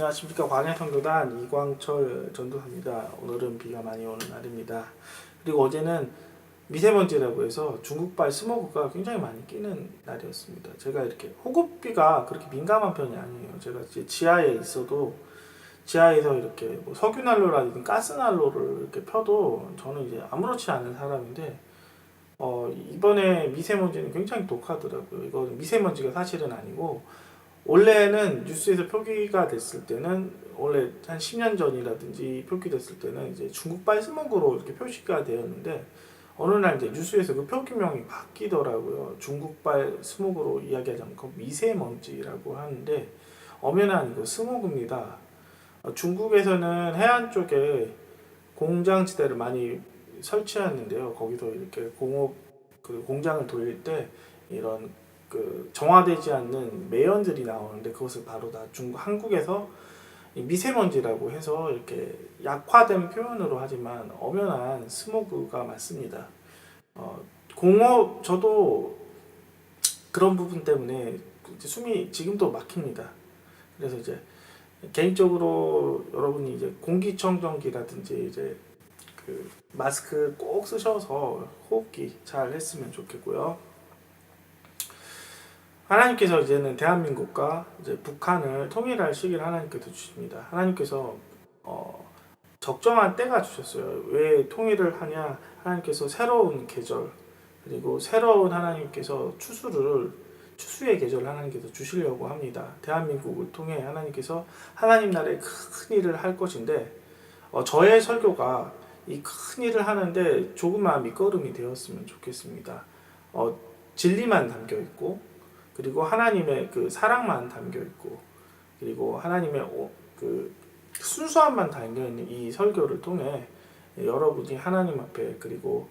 안녕하십니까. 광야선교단 이광철 전도사입니다. 오늘은 비가 많이 오는 날입니다. 그리고 어제는 미세먼지라고 해서 중국발 스모그가 굉장히 많이 끼는 날이었습니다. 제가 이렇게 호흡기가 그렇게 민감한 편이 아니에요. 제가 이제 지하에 있어도 지하에서 이렇게 뭐 석유난로라든지 가스난로를 이렇게 펴도 저는 이제 아무렇지 않은 사람인데 이번에 미세먼지는 굉장히 독하더라고요. 이거 미세먼지가 사실은 아니고 원래는 뉴스에서 표기가 됐을 때는 원래 한 10년 전이라든지 표기됐을 때는 이제 중국발 스모그로 이렇게 표시가 되었는데 어느 날 이제 뉴스에서 그 표기명이 바뀌더라고요. 중국발 스모그로 이야기하지 않고 미세먼지라고 하는데 엄연히 아니고 스모그입니다. 중국에서는 해안 쪽에 공장지대를 많이 설치했는데요. 거기서 이렇게 공장을 돌릴 때 이런 정화되지 않는 매연들이 나오는데 그것을 바로 다 한국에서 미세먼지라고 해서 이렇게 약화된 표현으로 하지만 엄연한 스모그가 맞습니다. 저도 그런 부분 때문에 숨이 지금도 막힙니다. 그래서 이제 개인적으로 여러분이 이제 공기청정기라든지 이제 마스크 꼭 쓰셔서 호흡기 잘 했으면 좋겠고요. 하나님께서 이제는 대한민국과 이제 북한을 통일할 시기를 하나님께서 주십니다. 하나님께서 적정한 때가 주셨어요. 왜 통일을 하냐? 하나님께서 새로운 계절 그리고 새로운 하나님께서 추수의 계절을 하나님께서 주시려고 합니다. 대한민국을 통해 하나님께서 하나님 나라의 큰 일을 할 것인데 저의 설교가 이 큰 일을 하는데 조금만 밑거름이 되었으면 좋겠습니다. 진리만 담겨 있고 그리고 하나님의 그 사랑만 담겨 있고 그리고 하나님의 그 순수함만 담겨 있는 이 설교를 통해 여러분이 하나님 앞에 그리고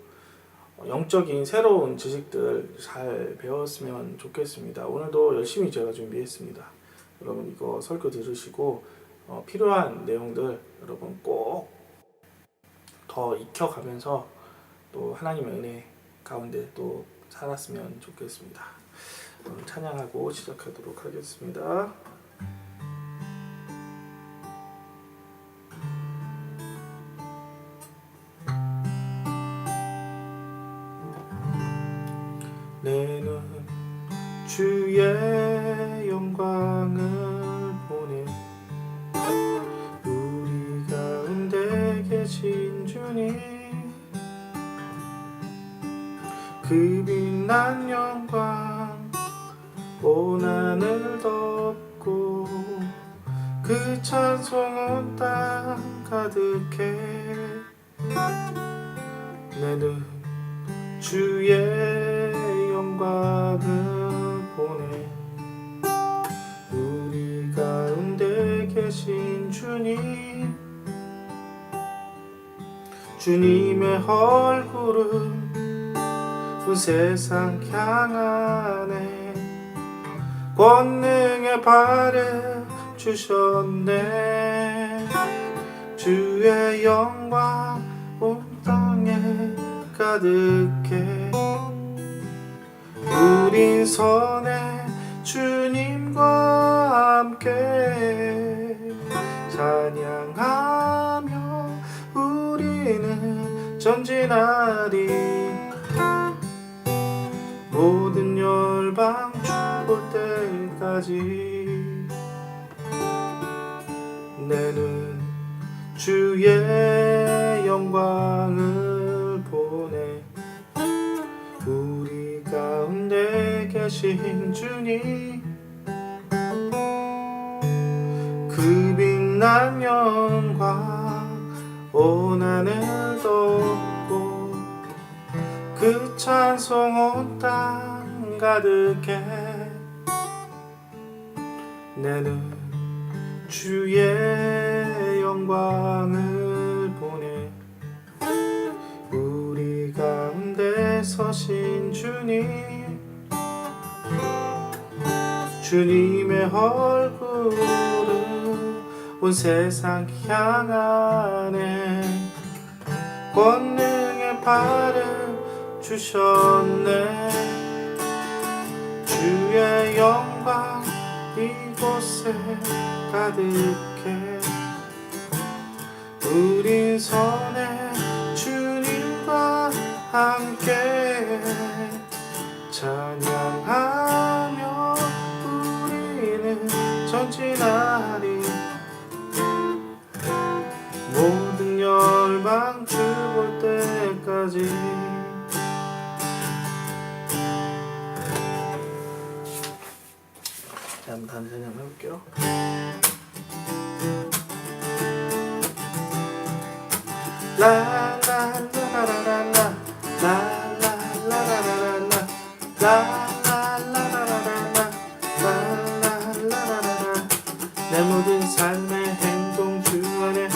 영적인 새로운 지식들 잘 배웠으면 좋겠습니다. 오늘도 열심히 제가 준비했습니다. 여러분 이거 설교 들으시고 필요한 내용들 여러분 꼭 더 익혀가면서 또 하나님의 은혜 가운데 또 살았으면 좋겠습니다. 찬양하고 시작하도록 하겠습니다. 내 눈 주의 영광을 보내 우리 가운데 계신 주님 그 빛난 영광 온 하늘 덮고 그 찬송 온 땅 가득해 내 눈 주의 영광을 보내 우리 가운데 계신 주님의 얼굴은 온 세상 향하네 권능의 발을 주셨네 주의 영광 온 땅에 가득해 우린 선해 주님과 함께 찬양하며 우리는 전진하리 모든 열방 볼 때까지 내 눈 주의 영광을 보내 우리 가운데 계신 주님 그 빛난 영광 온 하늘 덮고 그 찬송 온 땅 가득해 내 눈 주의 영광을 보내 우리 가운데 서신 주님의 얼굴은 온 세상 향하네 권능의 발을 주셨네 주의 영광 이곳에 곳에 가득해 우린 선해 주님과 함께 찬양하며 우리는 전진하리 모든 열방 주 볼 때까지. 자, 한번 다른 찬양 해볼게요. 라라라라라라 라라라라라라 라라라라라라 라라라라라 내 모든 삶의 행동 주 안에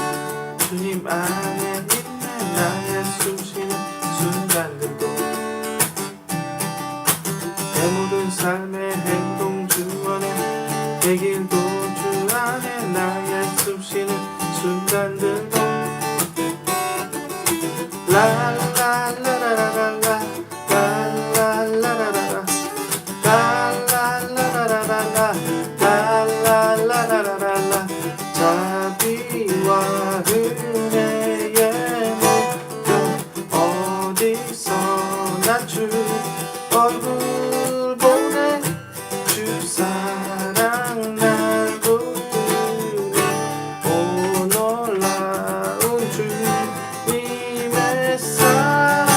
주님 안에 있네 나의 숨쉬는 순간들도 내 모든 삶의 행동 주 안에 내 길도 주 안에 나의 숨쉬는 순간들도 라라라라라라 라라라라라라 라라라라라라 라라라라라라 자비와 은혜의 목표 어디서나 주 얼굴 보내 주 사랑 날 붙드네 오 놀라운 주님의 사랑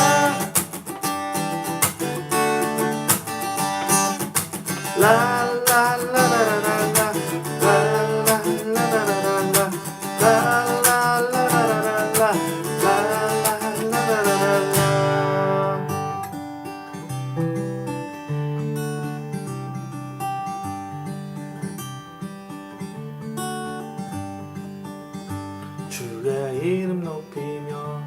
라라라라라라 라라라라라라 라라라라라라 라라라라라라 주의 이름 높이며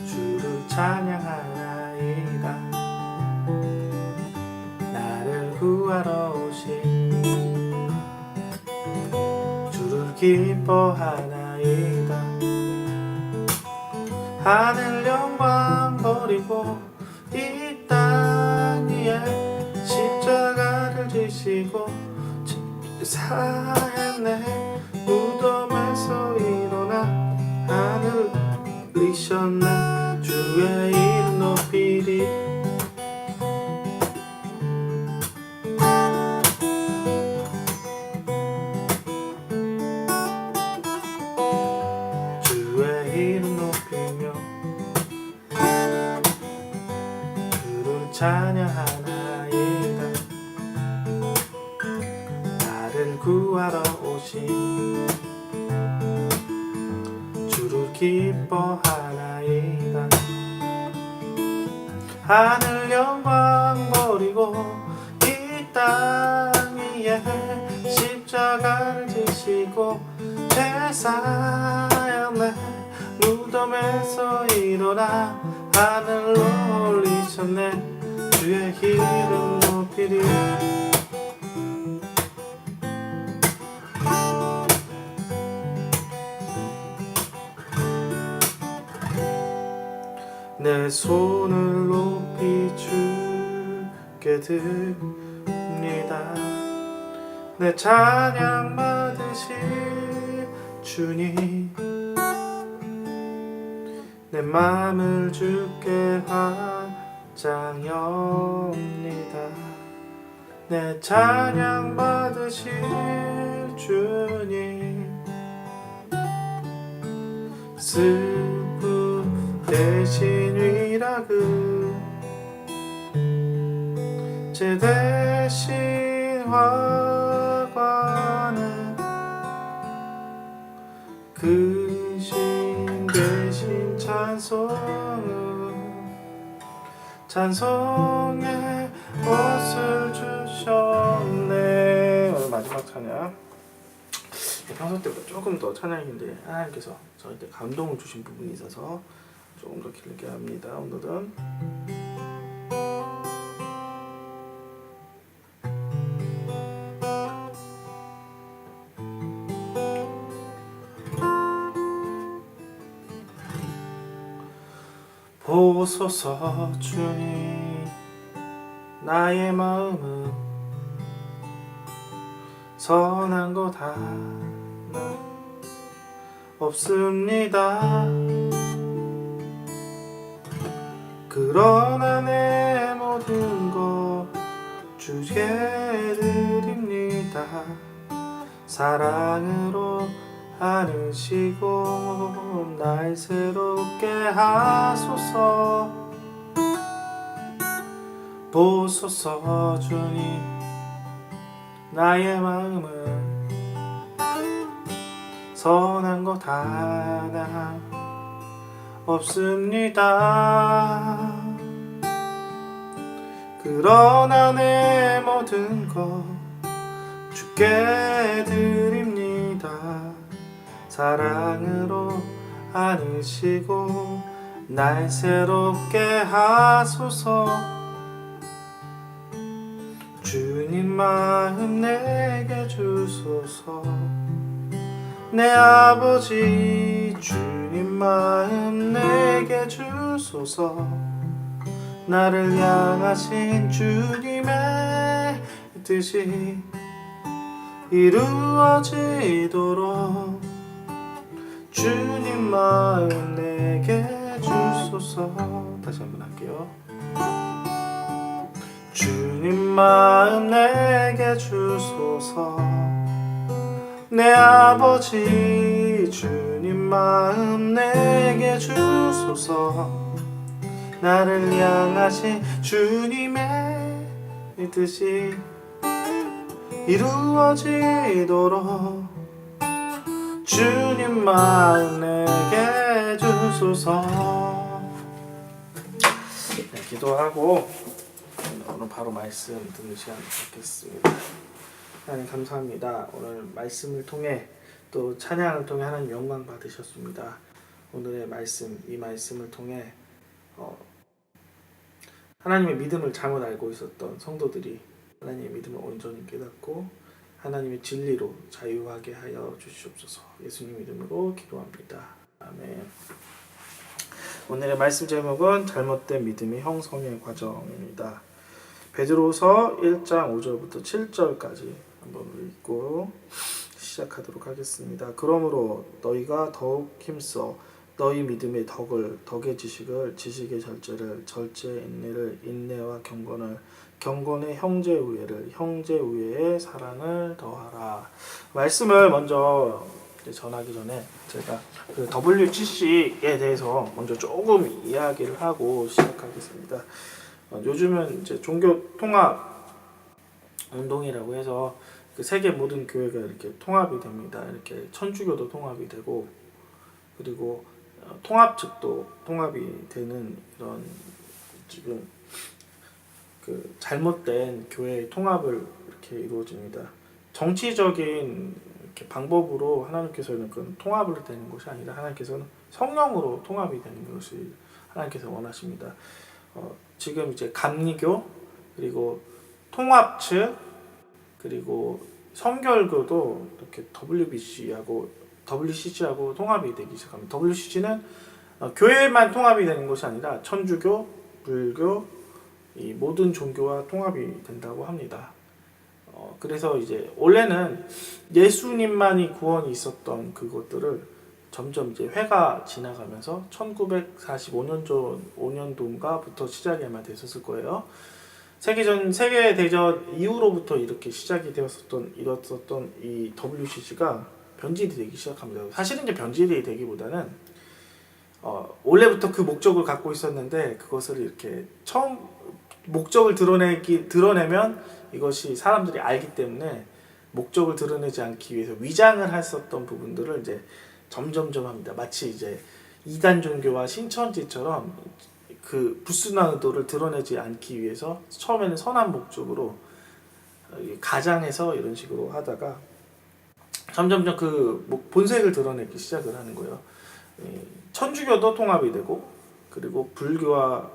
주를 찬양하나이다 나를 구하러 오신 주를 기뻐하나이다 하늘 영광 버리고 이 땅 위에 십자가를 지시고 사했네 무덤에서 일어나 하늘 리셨네 주의 이름 높이리 주의 이름 높이며 주를 찬양하나이다 나를 구하러 오신 주를 기뻐하나이다 하늘 영광 버리고 이 땅 위에 십자가를 지시고 제사였네 무덤에서 일어나 하늘로 올리셨네 주의 이름 높이리 내 손을 높이 주께 듭니다 내 찬양 받으실 주님 내 맘을 주께 환장합니다 내 찬양 받으실 주님 슬픔 대신 위락을 제 대신 화관을 그 신 대신 찬송의 옷을 주셨네. 오늘 마지막 찬양 평소 때보다 조금 더 찬양인데 하나님께서 저한테 감동을 주신 부분이 있어서 조금 더 길게 합니다. 오늘은 보소서 주님 나의 마음은 선한 것 하나 없습니다. 그러나 내 모든 것 주께 드립니다. 사랑으로 안으시고 날 새롭게 하소서. 보소서 주님, 나의 마음은 선한 것 하나 없습니다. 그러나 내 모든 것 주께 드립니다. 사랑으로 안으시고 날 새롭게 하소서. 주님 마음 내게 주소서. 내 아버지 주님 마음 내게 주소서. 나를 향하신 주님의 뜻이 이루어지도록 주님 마음 내게 주소서. 다시 한번 할게요. 주님 마음 내게 주소서. 내 아버지 주님 마음 내게 주소서. 나를 향하신 주님의 뜻이 이루어지도록 주님 마음 내게 주소서. 네, 기도하고 오늘 바로 말씀 듣는 시간 갖겠습니다. 하나님 감사합니다. 오늘 말씀을 통해 또 찬양을 통해 하나님 영광 받으셨습니다. 오늘의 말씀, 이 말씀을 통해 하나님의 믿음을 잘못 알고 있었던 성도들이 하나님의 믿음을 온전히 깨닫고 하나님의 진리로 자유하게 하여 주시옵소서. 예수님 이름으로 기도합니다. 아멘. 오늘의 말씀 제목은 잘못된 믿음의 형성의 과정입니다. 베드로서 1장 5절부터 7절까지 한번 읽고 시작하도록 하겠습니다. 그러므로 너희가 더욱 힘써 너희 믿음의 덕의 지식을, 지식의 절제를, 절제의 인내를, 인내와 경건을, 경건의 형제 우애를, 형제 우애의 사랑을 더하라. 말씀을 먼저 전하기 전에 제가 그 WCC에 대해서 먼저 조금 이야기를 하고 시작하겠습니다. 요즘은 이제 종교 통합 운동이라고 해서 그 세계 모든 교회가 이렇게 통합이 됩니다. 이렇게 천주교도 통합이 되고, 그리고 통합 측도 통합이 되는 이런 지금 그 잘못된 교회의 통합을 이렇게 이루어집니다. 정치적인 이렇게 방법으로 하나님께서는 그 통합을 되는 것이 아니라 하나님께서는 성령으로 통합이 되는 것이 하나님께서 원하십니다. 지금 이제 감리교, 그리고 통합 측, 그리고 성결교도 이렇게 WCC하고 통합이 되기 시작합니다. WCC는 교회만 통합이 되는 것이 아니라 천주교, 불교, 이 모든 종교와 통합이 된다고 합니다. 그래서 이제 원래는 예수님만이 구원이 있었던 그것들을 점점 이제 회가 지나가면서 1945년도인가부터 시작이 아마 됐었을 거예요. 세계대전 이후로부터 이렇게 시작이 되었었던 이 WCC가 변질이 되기 시작합니다. 사실은 이제 변질이 되기보다는 원래부터 그 목적을 갖고 있었는데 그것을 이렇게 처음 목적을 드러내면 이것이 사람들이 알기 때문에 목적을 드러내지 않기 위해서 위장을 했었던 부분들을 이제 점점점 합니다. 마치 이제 이단 종교와 신천지처럼 그 불순한 의도를 드러내지 않기 위해서 처음에는 선한 목적으로 가장해서 이런 식으로 하다가 점점점 그 본색을 드러내기 시작을 하는 거예요. 천주교도 통합이 되고, 그리고 불교와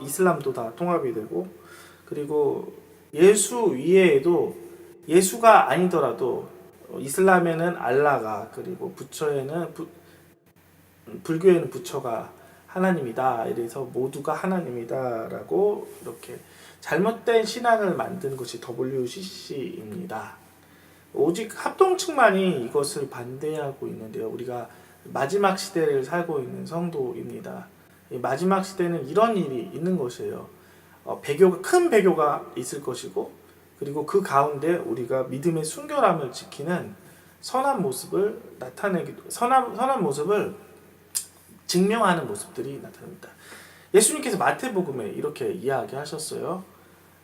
이슬람도 다 통합이 되고, 그리고 예수 이외에도 예수가 아니더라도 이슬람에는 알라가, 그리고 불교에는 부처가 하나님이다. 이래서 모두가 하나님이다라고 이렇게 잘못된 신앙을 만든 것이 WCC입니다. 오직 합동층만이 이것을 반대하고 있는데요. 우리가 마지막 시대를 살고 있는 성도입니다. 이 마지막 시대는 이런 일이 있는 것이에요. 큰 배교가 있을 것이고, 그리고 그 가운데 우리가 믿음의 순결함을 지키는 선한 모습을 선한 모습을 증명하는 모습들이 나타납니다. 예수님께서 마태복음에 이렇게 이야기하셨어요.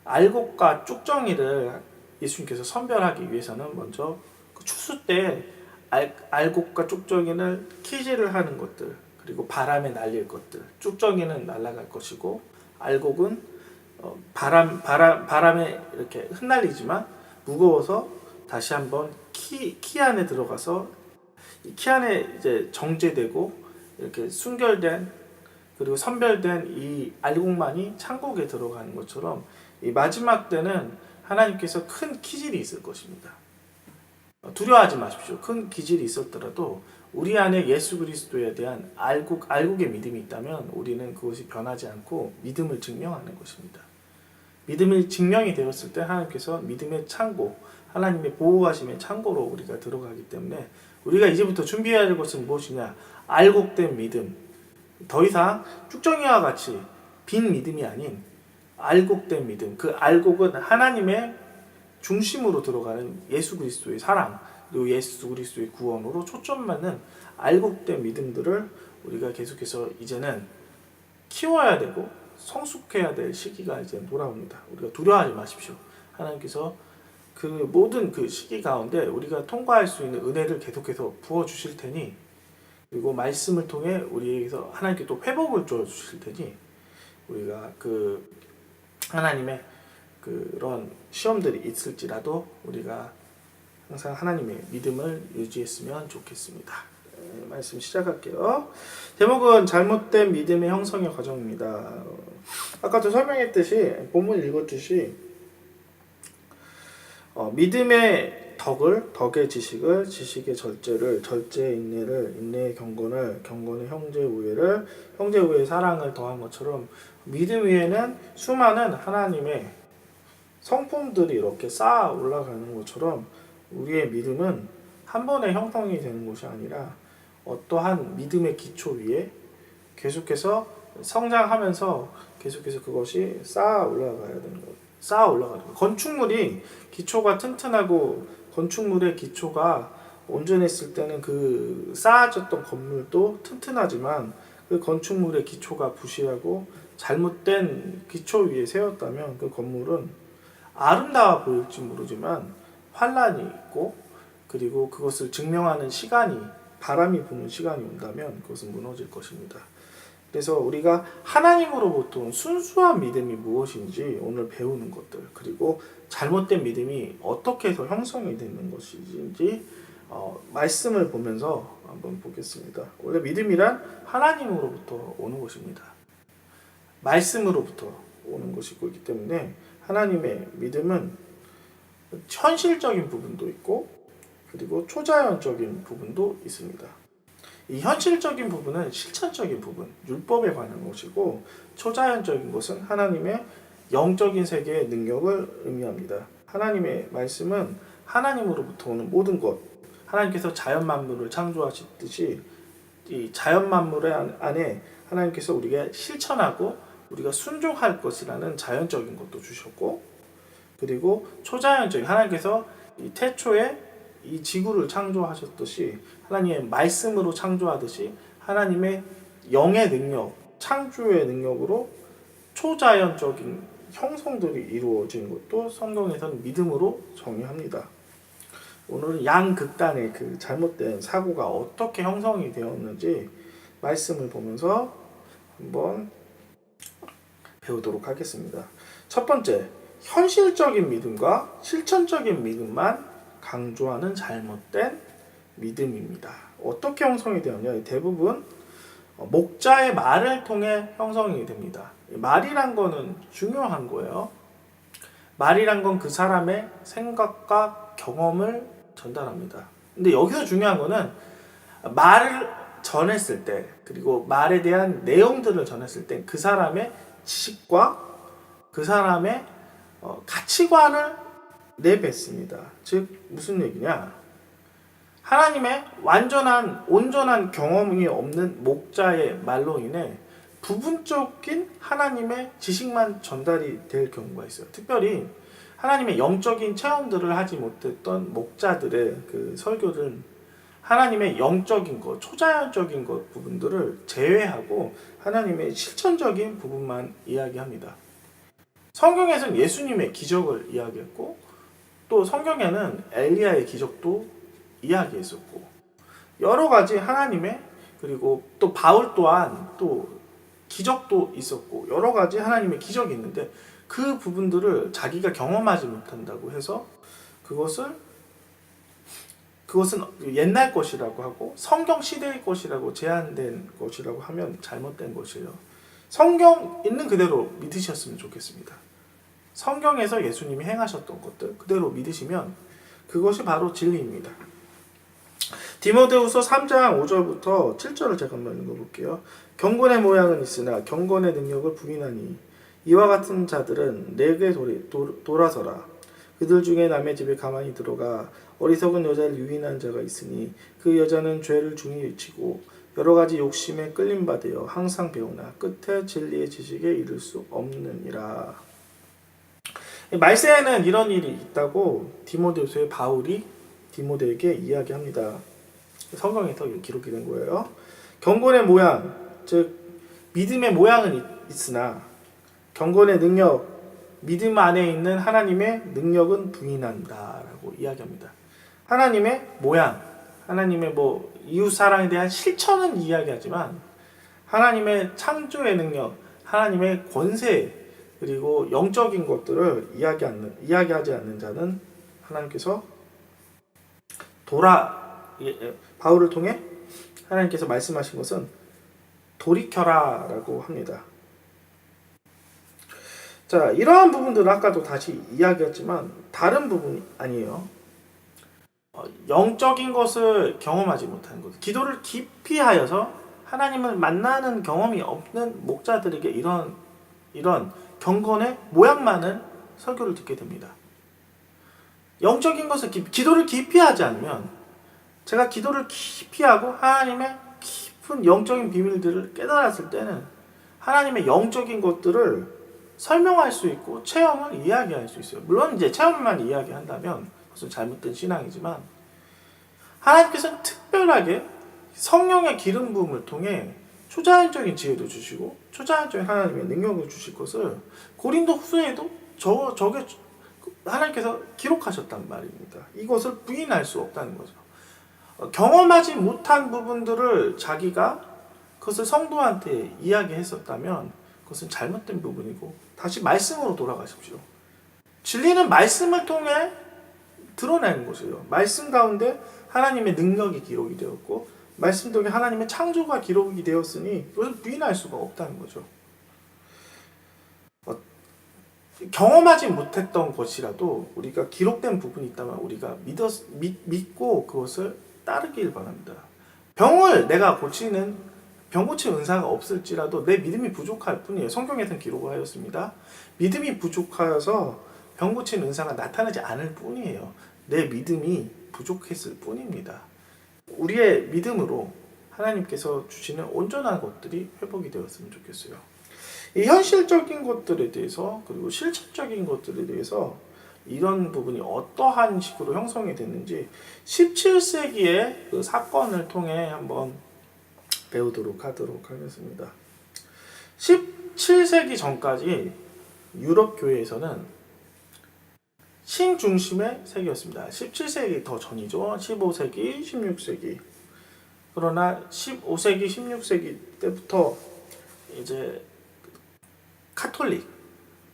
알곡과 쭉정이를 예수님께서 선별하기 위해서는 먼저 그 추수 때 알곡과 쭉정이를 키질을 하는 것들, 그리고 바람에 날릴 것들, 쭉정이는 날아갈 것이고 알곡은 바람에 이렇게 흩날리지만 무거워서 다시 한번 키 안에 들어가서 키 안에 이제 정제되고 이렇게 순결된 그리고 선별된 이 알곡만이 창고에 들어가는 것처럼 이 마지막 때는 하나님께서 큰 기질이 있을 것입니다. 두려워하지 마십시오. 큰 기질이 있었더라도 우리 안에 예수 그리스도에 대한 알곡의 믿음이 있다면 우리는 그것이 변하지 않고 믿음을 증명하는 것입니다. 믿음이 증명이 되었을 때 하나님께서 믿음의 창고, 하나님의 보호하심의 창고로 우리가 들어가기 때문에 우리가 이제부터 준비해야 할 것은 무엇이냐? 알곡된 믿음. 더 이상 쭉정이와 같이 빈 믿음이 아닌 알곡된 믿음. 그 알곡은 하나님의 중심으로 들어가는 예수 그리스도의 사랑, 그리고 예수 그리스도의 구원으로 초점맞는 알곡된 믿음들을 우리가 계속해서 이제는 키워야 되고 성숙해야 될 시기가 이제 돌아옵니다. 우리가 두려워하지 마십시오. 하나님께서 그 모든 그 시기 가운데 우리가 통과할 수 있는 은혜를 계속해서 부어 주실 테니, 그리고 말씀을 통해 우리에게서 하나님께 또 회복을 줘 주실 테니, 우리가 그 하나님의 그런 시험들이 있을지라도 우리가 항상 하나님의 믿음을 유지했으면 좋겠습니다. 말씀 시작할게요. 제목은 잘못된 믿음의 형성의 과정입니다. 아까도 설명했듯이 본문 읽었듯이 믿음의 덕의 지식을, 지식의 절제를, 절제의 인내를, 인내의 경건을, 경건의 형제 우애를, 형제 우애의 사랑을 더한 것처럼 믿음 위에는 수많은 하나님의 성품들이 이렇게 쌓아 올라가는 것처럼 우리의 믿음은 한 번에 형성이 되는 것이 아니라 어떠한 믿음의 기초 위에 계속해서 성장하면서 계속해서 그것이 쌓아 올라가야 되는 것. 쌓아 올라가는 것. 건축물이 기초가 튼튼하고 건축물의 기초가 온전했을 때는 그 쌓아졌던 건물도 튼튼하지만 그 건축물의 기초가 부실하고 잘못된 기초 위에 세웠다면 그 건물은 아름다워 보일지 모르지만 환란이 있고, 그리고 그것을 증명하는 시간이, 바람이 부는 시간이 온다면 그것은 무너질 것입니다. 그래서 우리가 하나님으로부터 온 순수한 믿음이 무엇인지 오늘 배우는 것들, 그리고 잘못된 믿음이 어떻게 해서 형성이 되는 것인지 말씀을 보면서 한번 보겠습니다. 원래 믿음이란 하나님으로부터 오는 것입니다. 말씀으로부터 오는 것이고 있기 때문에 하나님의 믿음은 현실적인 부분도 있고 그리고 초자연적인 부분도 있습니다. 이 현실적인 부분은 실천적인 부분, 율법에 관한 것이고, 초자연적인 것은 하나님의 영적인 세계의 능력을 의미합니다. 하나님의 말씀은 하나님으로부터 오는 모든 것, 하나님께서 자연 만물을 창조하셨듯이 이 자연 만물 안에 하나님께서 우리가 실천하고 우리가 순종할 것이라는 자연적인 것도 주셨고, 그리고 초자연적인, 하나님께서 이 태초에 이 지구를 창조하셨듯이 하나님의 말씀으로 창조하듯이 하나님의 영의 능력, 창조의 능력으로 초자연적인 형성들이 이루어진 것도 성경에서는 믿음으로 정의합니다. 오늘은 양극단의 그 잘못된 사고가 어떻게 형성이 되었는지 말씀을 보면서 한번 배우도록 하겠습니다. 첫 번째, 현실적인 믿음과 실천적인 믿음만 강조하는 잘못된 믿음입니다. 어떻게 형성이 되었냐? 대부분 목자의 말을 통해 형성이 됩니다. 말이란 거는 중요한 거예요. 말이란 건 그 사람의 생각과 경험을 전달합니다. 근데 여기서 중요한 거는 말을 전했을 때, 그리고 말에 대한 내용들을 전했을 때 그 사람의 지식과 그 사람의 가치관을 내뱉습니다. 즉 무슨 얘기냐? 하나님의 온전한 경험이 없는 목자의 말로 인해 부분적인 하나님의 지식만 전달이 될 경우가 있어요. 특별히 하나님의 영적인 체험들을 하지 못했던 목자들의 그 설교는 하나님의 영적인 것, 초자연적인 것 부분들을 제외하고 하나님의 실천적인 부분만 이야기합니다. 성경에서는 예수님의 기적을 이야기했고 또 성경에는 엘리야의 기적도 이야기했었고 여러 가지 하나님의 그리고 또 바울 또한 또 기적도 있었고 여러 가지 하나님의 기적이 있는데 그 부분들을 자기가 경험하지 못한다고 해서 그것은 옛날 것이라고 하고 성경 시대의 것이라고 제한된 것이라고 하면 잘못된 것이에요. 성경 있는 그대로 믿으셨으면 좋겠습니다. 성경에서 예수님이 행하셨던 것들 그대로 믿으시면 그것이 바로 진리입니다. 디모데후서 3장 5절부터 7절을 제가 한번 읽어볼게요. 경건의 모양은 있으나 경건의 능력을 부인하니 이와 같은 자들은 내게 돌아서라. 그들 중에 남의 집에 가만히 들어가 어리석은 여자를 유인한 자가 있으니 그 여자는 죄를 중히 지고 여러 가지 욕심에 끌림바 되어 항상 배우나 끝에 진리의 지식에 이를 수 없느니라. 말세에는 이런 일이 있다고 디모데후서의 바울이 디모데에게 이야기합니다. 성경에서 기록이 된 거예요. 경건의 모양, 즉 믿음의 모양은 있으나 경건의 능력, 믿음 안에 있는 하나님의 능력은 부인한다라고 이야기합니다. 하나님의 모양, 하나님의 이웃 사랑에 대한 실천은 이야기하지만 하나님의 창조의 능력, 하나님의 권세 그리고 영적인 것들을 이야기하지 않는 자는 하나님께서 바울을 통해 하나님께서 말씀하신 것은 돌이켜라라고 합니다. 자, 이러한 부분들은 아까도 다시 이야기했지만 다른 부분이 아니에요. 영적인 것을 경험하지 못하는 것, 기도를 깊이 하여서 하나님을 만나는 경험이 없는 목자들에게 이런 경건의 모양만을 설교를 듣게 됩니다. 영적인 것을 기도를 깊이 하지 않으면 제가 기도를 깊이 하고 하나님의 깊은 영적인 비밀들을 깨달았을 때는 하나님의 영적인 것들을 설명할 수 있고 체험을 이야기할 수 있어요. 물론 이제 체험만 이야기한다면 그것은 잘못된 신앙이지만 하나님께서는 특별하게 성령의 기름 부음을 통해 초자연적인 지혜도 주시고 초자연적인 하나님의 능력을 주실 것을 고린도 후서에도 저게 하나님께서 기록하셨단 말입니다. 이것을 부인할 수 없다는 거죠. 경험하지 못한 부분들을 자기가 그것을 성도한테 이야기했었다면 그것은 잘못된 부분이고 다시 말씀으로 돌아가십시오. 진리는 말씀을 통해 드러내는 것이에요. 말씀 가운데 하나님의 능력이 기록이 되었고 말씀 통해 하나님의 창조가 기록이 되었으니 그것을 부인할 수가 없다는 거죠. 경험하지 못했던 것이라도 우리가 기록된 부분이 있다면 우리가 믿고 그것을 따르길 바랍니다. 병을 내가 병 고치는 은사가 없을지라도 내 믿음이 부족할 뿐이에요. 성경에서는 기록을 하였습니다. 믿음이 부족하여서 병 고치는 은사가 나타나지 않을 뿐이에요. 내 믿음이 부족했을 뿐입니다. 우리의 믿음으로 하나님께서 주시는 온전한 것들이 회복이 되었으면 좋겠어요. 이 현실적인 것들에 대해서 그리고 실천적인 것들에 대해서 이런 부분이 어떠한 식으로 형성이 됐는지 17세기의 그 사건을 통해 한번 배우도록 하도록 하겠습니다. 17세기 전까지 유럽 교회에서는 신 중심의 세계였습니다. 17세기 더 전이죠. 15세기, 16세기. 그러나 15세기, 16세기 때부터 이제 카톨릭,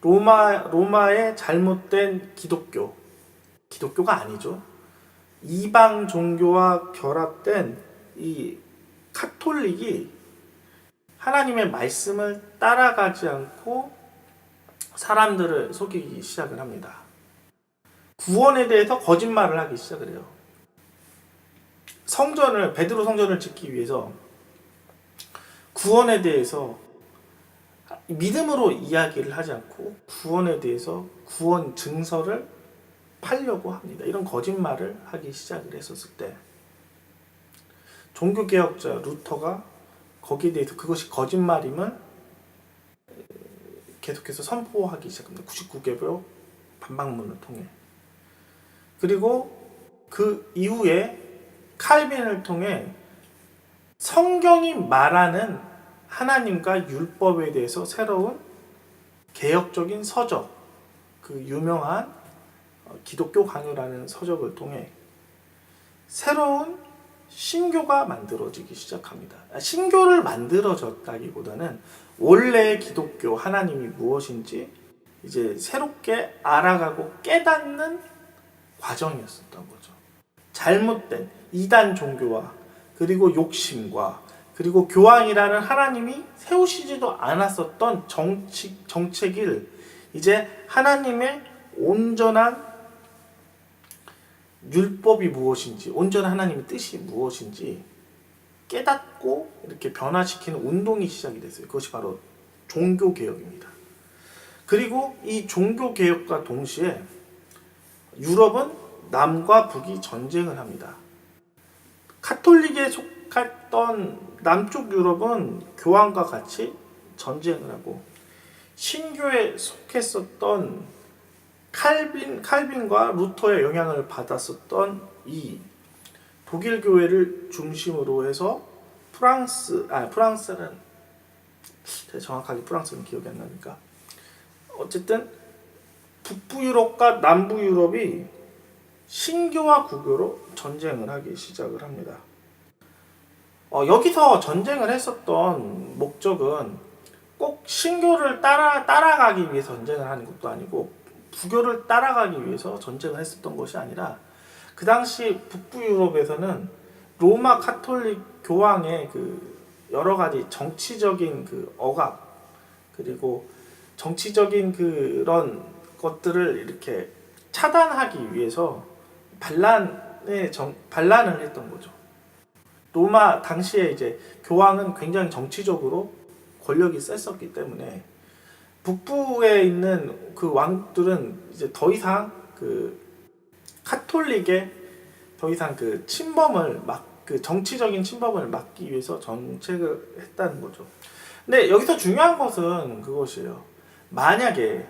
로마의 잘못된 기독교가 아니죠. 이방 종교와 결합된 이 카톨릭이 하나님의 말씀을 따라가지 않고 사람들을 속이기 시작을 합니다. 구원에 대해서 거짓말을 하기 시작을 해요. 베드로 성전을 짓기 위해서 구원에 대해서 믿음으로 이야기를 하지 않고 구원에 대해서 구원 증서를 팔려고 합니다. 이런 거짓말을 하기 시작을 했었을 때 종교개혁자 루터가 거기에 대해서 그것이 거짓말임을 계속해서 선포하기 시작합니다. 99개로 반박문을 통해. 그리고 그 이후에 칼빈을 통해 성경이 말하는 하나님과 율법에 대해서 새로운 개혁적인 서적, 그 유명한 기독교 강요라는 서적을 통해 새로운 신교가 만들어지기 시작합니다. 신교를 만들어졌다기보다는 원래 기독교 하나님이 무엇인지 이제 새롭게 알아가고 깨닫는 과정이었었던 거죠. 잘못된 이단 종교와 그리고 욕심과 그리고 교황이라는 하나님이 세우시지도 않았었던 정책을 이제 하나님의 온전한 율법이 무엇인지, 온전한 하나님의 뜻이 무엇인지 깨닫고 이렇게 변화시키는 운동이 시작이 됐어요. 그것이 바로 종교개혁입니다. 그리고 이 종교개혁과 동시에 유럽은 남과 북이 전쟁을 합니다. 카톨릭에 속했던 남쪽 유럽은 교황과 같이 전쟁을 하고 신교에 속했었던 칼빈과 루터의 영향을 받았었던 이 독일 교회를 중심으로 해서 프랑스는 제가 정확하게 프랑스는 기억이 안 나니까 어쨌든 북부 유럽과 남부 유럽이 신교와 구교로 전쟁을 하기 시작을 합니다. 여기서 전쟁을 했었던 목적은 꼭 신교를 따라가기 위해서 전쟁을 하는 것도 아니고 부교를 따라가기 위해서 전쟁을 했었던 것이 아니라 그 당시 북부 유럽에서는 로마 카톨릭 교황의 그 여러 가지 정치적인 그 억압 그리고 정치적인 그런 것들을 이렇게 차단하기 위해서 반란을 했던 거죠. 로마 당시에 이제 교황은 굉장히 정치적으로 권력이 셌었기 때문에 북부에 있는 그 왕들은 이제 더 이상 그 카톨릭의 더 이상 그 침범을 그 정치적인 침범을 막기 위해서 정책을 했다는 거죠. 근데 여기서 중요한 것은 그것이에요. 만약에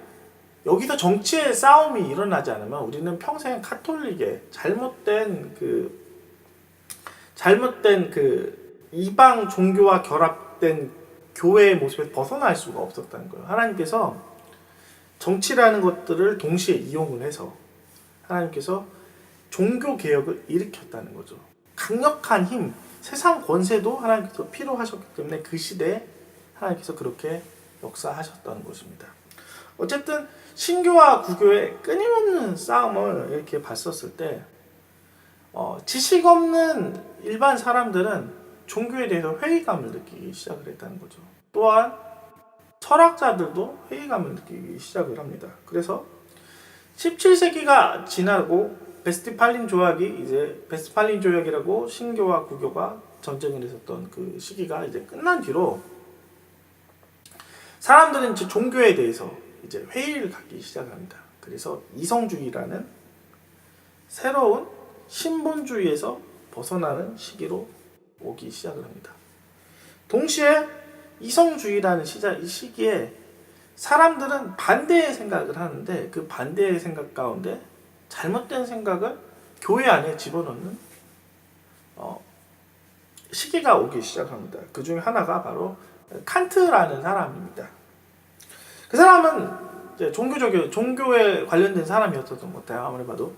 여기서 정치의 싸움이 일어나지 않으면 우리는 평생 카톨릭의 잘못된 그 이방 종교와 결합된 교회의 모습에 벗어날 수가 없었다는 거예요. 하나님께서 정치라는 것들을 동시에 이용을 해서 하나님께서 종교 개혁을 일으켰다는 거죠. 강력한 힘, 세상 권세도 하나님께서 필요하셨기 때문에 그 시대에 하나님께서 그렇게 역사하셨다는 것입니다. 어쨌든 신교와 구교의 끊임없는 싸움을 이렇게 봤었을 때 지식 없는 일반 사람들은 종교에 대해서 회의감을 느끼기 시작을 했다는 거죠. 또한 철학자들도 회의감을 느끼기 시작을 합니다. 그래서 17세기가 지나고 베스트팔린 조약이라고 신교와 구교가 전쟁을 했었던 그 시기가 이제 끝난 뒤로 사람들은 이제 종교에 대해서 이제 회의를 갖기 시작합니다. 그래서 이성주의라는 새로운 신본주의에서 벗어나는 시기로 오기 시작을 합니다. 동시에 이성주의라는 시기에 사람들은 반대의 생각을 하는데 그 반대의 생각 가운데 잘못된 생각을 교회 안에 집어넣는 시기가 오기 시작합니다. 그 중에 하나가 바로 칸트라는 사람입니다. 그 사람은 이제 종교에 관련된 사람이었던 것 같아요. 아무리 봐도.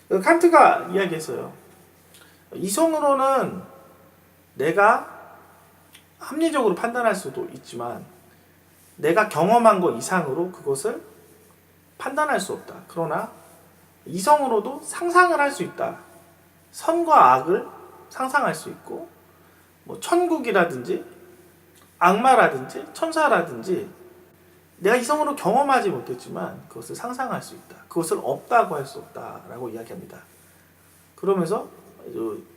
칸트가 이야기했어요. 이성으로는 내가 합리적으로 판단할 수도 있지만 내가 경험한 것 이상으로 그것을 판단할 수 없다. 그러나 이성으로도 상상을 할 수 있다. 선과 악을 상상할 수 있고 뭐 천국이라든지 악마라든지 천사라든지 내가 이성으로 경험하지 못했지만 그것을 상상할 수 있다. 그것을 없다고 할 수 없다라고 이야기합니다. 그러면서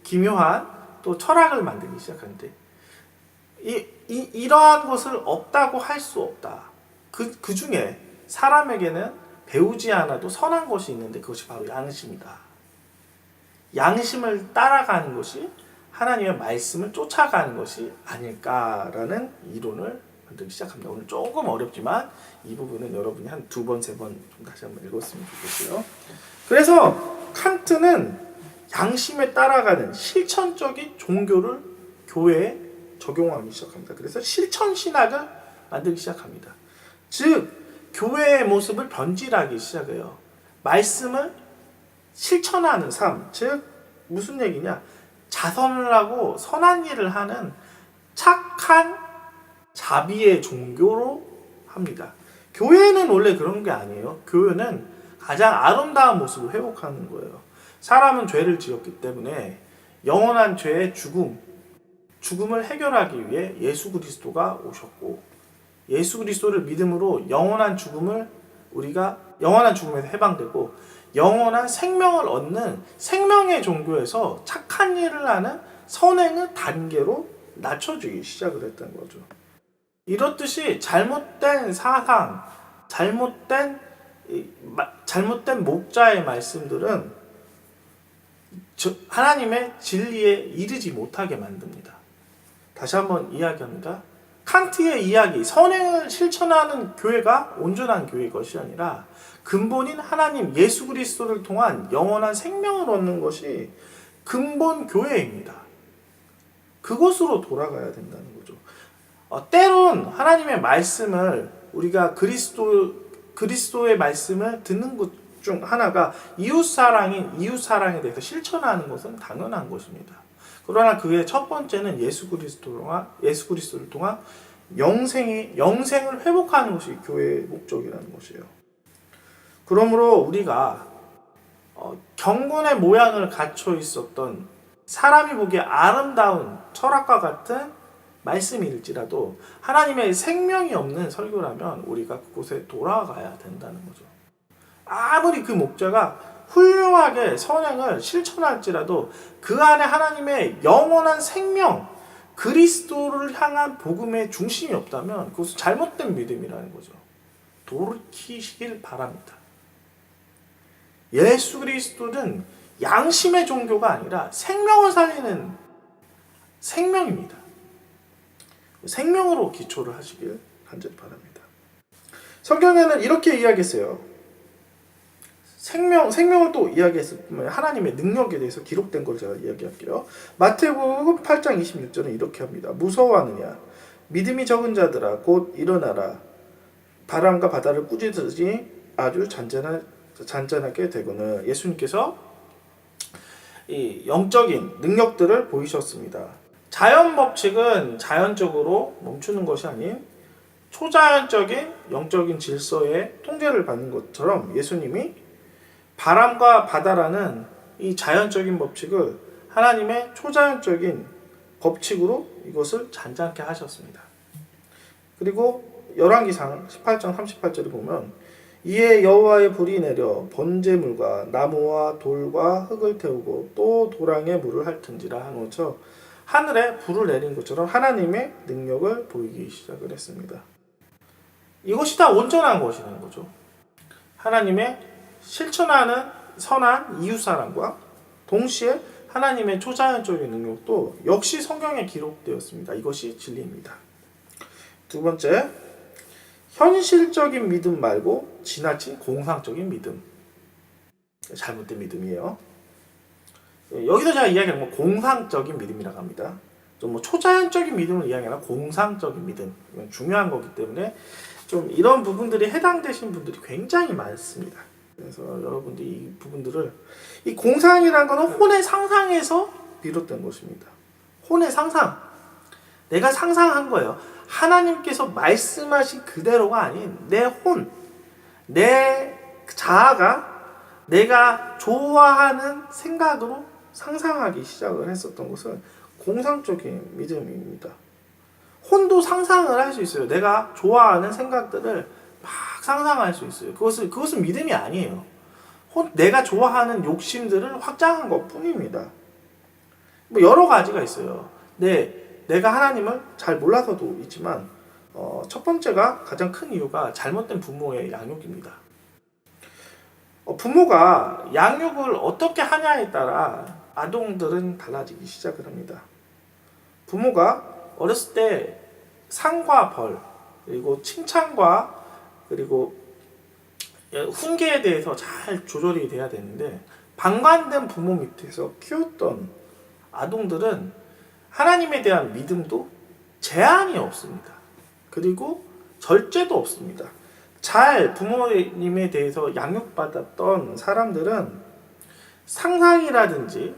기묘한 또 철학을 만들기 시작하는데 이러한 것을 없다고 할 수 없다. 그 중에 사람에게는 배우지 않아도 선한 것이 있는데 그것이 바로 양심이다. 양심을 따라가는 것이 하나님의 말씀을 쫓아가는 것이 아닐까라는 이론을 만들기 시작합니다. 오늘 조금 어렵지만 이 부분은 여러분이 한 2번, 3번 다시 한번 읽었으면 좋겠어요. 그래서 칸트는 양심에 따라가는 실천적인 종교를 교회에 적용하기 시작합니다. 그래서 실천신학을 만들기 시작합니다. 즉 교회의 모습을 변질하기 시작해요. 말씀을 실천하는 삶, 즉 무슨 얘기냐? 자선을 하고 선한 일을 하는 착한 자비의 종교로 합니다. 교회는 원래 그런 게 아니에요. 교회는 가장 아름다운 모습을 회복하는 거예요. 사람은 죄를 지었기 때문에 영원한 죄의 죽음을 해결하기 위해 예수 그리스도가 오셨고, 예수 그리스도를 믿음으로 영원한 죽음에서 해방되고 영원한 생명을 얻는 생명의 종교에서 착한 일을 하는 선행의 단계로 낮춰지기 시작을 했던 거죠. 이렇듯이 잘못된 사상, 잘못된 목자의 말씀들은 하나님의 진리에 이르지 못하게 만듭니다. 다시 한번 이야기합니다. 칸트의 이야기, 선행을 실천하는 교회가 온전한 교회의 것이 아니라 근본인 하나님 예수 그리스도를 통한 영원한 생명을 얻는 것이 근본 교회입니다. 그것으로 돌아가야 된다는 거죠. 때론 하나님의 말씀을 우리가 그리스도의 말씀을 듣는 것 중 하나가 이웃사랑에 대해서 실천하는 것은 당연한 것입니다. 그러나 그의 첫 번째는 예수 그리스도를 통한 영생을 회복하는 것이 교회의 목적이라는 것이에요. 그러므로 우리가 경건의 모양을 갖춰 있었던 사람이 보기에 아름다운 철학과 같은 말씀일지라도 하나님의 생명이 없는 설교라면 우리가 그곳에 돌아가야 된다는 거죠. 아무리 그 목자가 훌륭하게 선행을 실천할지라도 그 안에 하나님의 영원한 생명, 그리스도를 향한 복음의 중심이 없다면 그것은 잘못된 믿음이라는 거죠. 돌이키시길 바랍니다. 예수 그리스도는 양심의 종교가 아니라 생명을 살리는 생명입니다. 생명으로 기초를 하시길 간절히 바랍니다. 성경에는 이렇게 이야기했어요. 생명을 또 이야기했을 뿐만 하나님의 능력에 대해서 기록된 걸 제가 이야기할게요. 마태복음 8장 26절은 이렇게 합니다. 무서워하느냐? 믿음이 적은 자들아 곧 일어나라. 바람과 바다를 꾸짖으니 아주 잔잔하게 되거늘. 예수님께서 이 영적인 능력들을 보이셨습니다. 자연 법칙은 자연적으로 멈추는 것이 아닌 초자연적인 영적인 질서의 통제를 받는 것처럼 예수님이 바람과 바다라는 이 자연적인 법칙을 하나님의 초자연적인 법칙으로 이것을 잔잔케 하셨습니다. 그리고 열왕기상 18장 38절을 보면 이에 여호와의 불이 내려 번제물과 나무와 돌과 흙을 태우고 또 도랑에 물을 핥은지라 하는 것처럼 하늘에 불을 내린 것처럼 하나님의 능력을 보이기 시작을 했습니다. 이것이 다 온전한 것이라는 거죠. 하나님의 실천하는 선한 이웃사랑과 동시에 하나님의 초자연적인 능력도 역시 성경에 기록되었습니다. 이것이 진리입니다. 두 번째, 현실적인 믿음 말고 지나친 공상적인 믿음. 잘못된 믿음이에요. 여기서 제가 이야기하는 건 공상적인 믿음이라고 합니다. 좀 초자연적인 믿음을 이야기하나 공상적인 믿음. 이건 중요한 거기 때문에 좀 이런 부분들이 해당되신 분들이 굉장히 많습니다. 그래서 여러분들이 이 부분들을 이 공상이라는 것은 혼의 상상에서 비롯된 것입니다. 혼의 상상. 내가 상상한 거예요. 하나님께서 말씀하신 그대로가 아닌 내 혼, 내 자아가 내가 좋아하는 생각으로 상상하기 시작을 했었던 것은 공상적인 믿음입니다. 혼도 상상을 할 수 있어요. 내가 좋아하는 생각들을 막 상상할 수 있어요. 그것은 믿음이 아니에요. 내가 좋아하는 욕심들을 확장한 것 뿐입니다. 여러 가지가 있어요. 내가 하나님을 잘 몰라서도 있지만 첫 번째가 가장 큰 이유가 잘못된 부모의 양육입니다. 부모가 양육을 어떻게 하냐에 따라 아동들은 달라지기 시작을 합니다. 부모가 어렸을 때 상과 벌, 그리고 칭찬과 그리고 훈계에 대해서 잘 조절이 돼야 되는데, 방관된 부모 밑에서 키웠던 아동들은 하나님에 대한 믿음도 제한이 없습니다. 그리고 절제도 없습니다. 잘 부모님에 대해서 양육받았던 사람들은 상상이라든지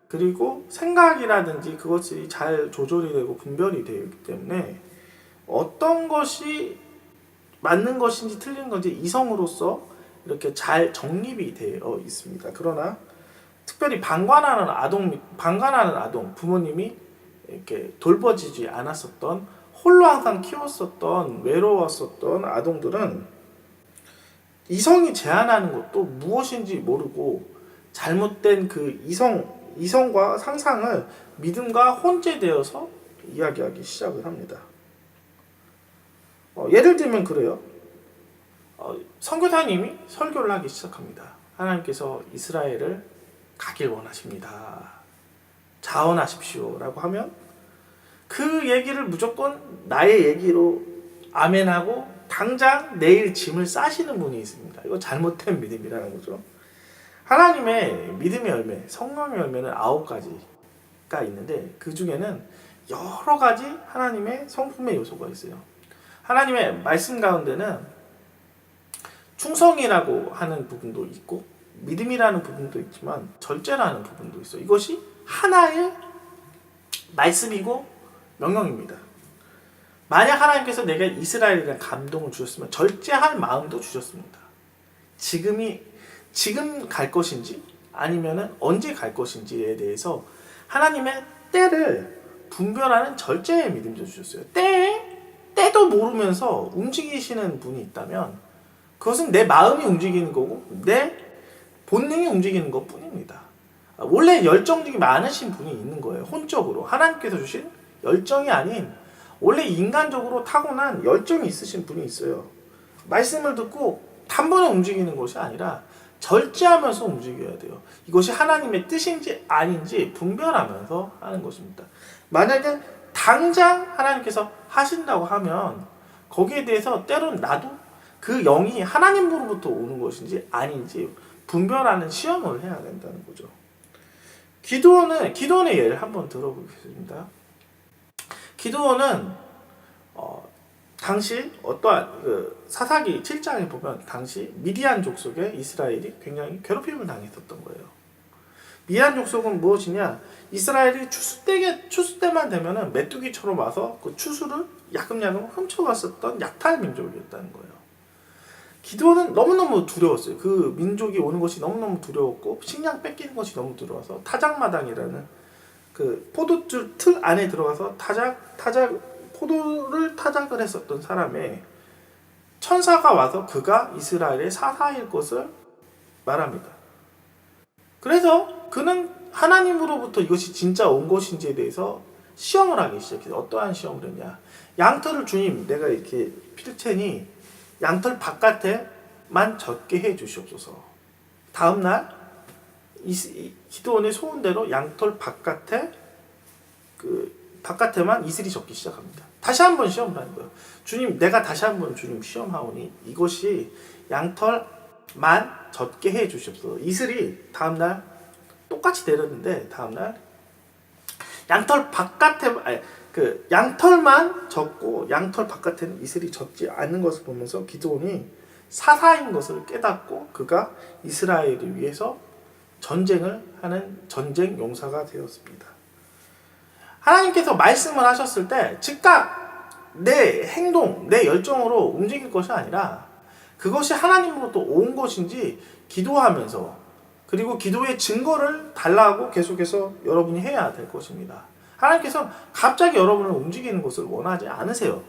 그리고 생각이라든지 그것이 잘 조절이 되고 분별이 되기 때문에 어떤 것이 맞는 것인지 틀린 건지 이성으로서 이렇게 잘 정립이 되어 있습니다. 그러나 특별히 방관하는 아동, 부모님이 이렇게 돌보지지 않았었던, 홀로 항상 키웠었던, 외로웠었던 아동들은 이성이 제한하는 것도 무엇인지 모르고 잘못된 그 이성과 상상을 믿음과 혼재되어서 이야기하기 시작을 합니다. 예를 들면 그래요. 선교사님이 설교를 하기 시작합니다. 하나님께서 이스라엘을 가길 원하십니다. 자원하십시오 라고 하면 그 얘기를 무조건 나의 얘기로 아멘하고 당장 내일 짐을 싸시는 분이 있습니다. 이거 잘못된 믿음이라는 거죠. 하나님의 믿음의 열매, 성령의 열매는 9가지가 있는데 그 중에는 여러 가지 하나님의 성품의 요소가 있어요. 하나님의 말씀 가운데는 충성이라고 하는 부분도 있고 믿음이라는 부분도 있지만 절제라는 부분도 있어요. 이것이 하나의 말씀이고 명령입니다. 만약 하나님께서 내게 이스라엘에 대한 감동을 주셨으면 절제할 마음도 주셨습니다. 지금 갈 것인지 아니면 언제 갈 것인지에 대해서 하나님의 때를 분별하는 절제의 믿음도 주셨어요. 때도 모르면서 움직이시는 분이 있다면 그것은 내 마음이 움직이는 거고 내 본능이 움직이는 것 뿐입니다. 원래 열정적이 많으신 분이 있는 거예요. 혼적으로 하나님께서 주신 열정이 아닌 원래 인간적으로 타고난 열정이 있으신 분이 있어요. 말씀을 듣고 단번에 움직이는 것이 아니라 절제하면서 움직여야 돼요. 이것이 하나님의 뜻인지 아닌지 분별하면서 하는 것입니다. 만약에 당장 하나님께서 하신다고 하면 거기에 대해서 때론 나도 그 영이 하나님으로부터 오는 것인지 아닌지 분별하는 시험을 해야 된다는 거죠. 기드온의 예를 한번 들어보겠습니다. 기드온은 당시 어떠한 사사기 7장에 보면 당시 미디안 족속의 이스라엘이 굉장히 괴롭힘을 당했었던 거예요. 미디안 족속은 무엇이냐? 이스라엘이 추수 때만 되면은 메뚜기처럼 와서 그 추수를 야금야금 훔쳐갔었던 약탈 민족이었다는 거예요. 기드온은 너무너무 두려웠어요. 그 민족이 오는 것이 너무너무 두려웠고 식량 뺏기는 것이 너무 두려워서 타작마당이라는 그 포도줄 틀 안에 들어가서 포도를 타작을 했었던 사람의 천사가 와서 그가 이스라엘의 사사일 것을 말합니다. 그래서 그는 하나님으로부터 이것이 진짜 온 것인지에 대해서 시험을 하기 시작해요. 어떠한 시험을 했냐? 양털을 주님 내가 이렇게 필체니 양털 바깥에만 젖게 해 주시옵소서. 다음날 기드온의 소원대로 양털 바깥에만 이슬이 젖기 시작합니다. 다시 한번 시험을 하는 거예요. 주님 내가 다시 한번 주님 시험하오니 이것이 양털만 젖게 해 주시옵소서. 이슬이 다음날 똑같이 내렸는데 다음날 양털만 젖고 양털 바깥에는 이슬이 젖지 않는 것을 보면서 기드온이 사사인 것을 깨닫고 그가 이스라엘을 위해서 전쟁을 하는 전쟁 용사가 되었습니다. 하나님께서 말씀을 하셨을 때 즉각 내 행동, 내 열정으로 움직일 것이 아니라 그것이 하나님으로부터 온 것인지 기도하면서 그리고 기도의 증거를 달라고 계속해서 여러분이 해야 될 것입니다. 하나님께서 갑자기 여러분을 움직이는 것을 원하지 않으세요.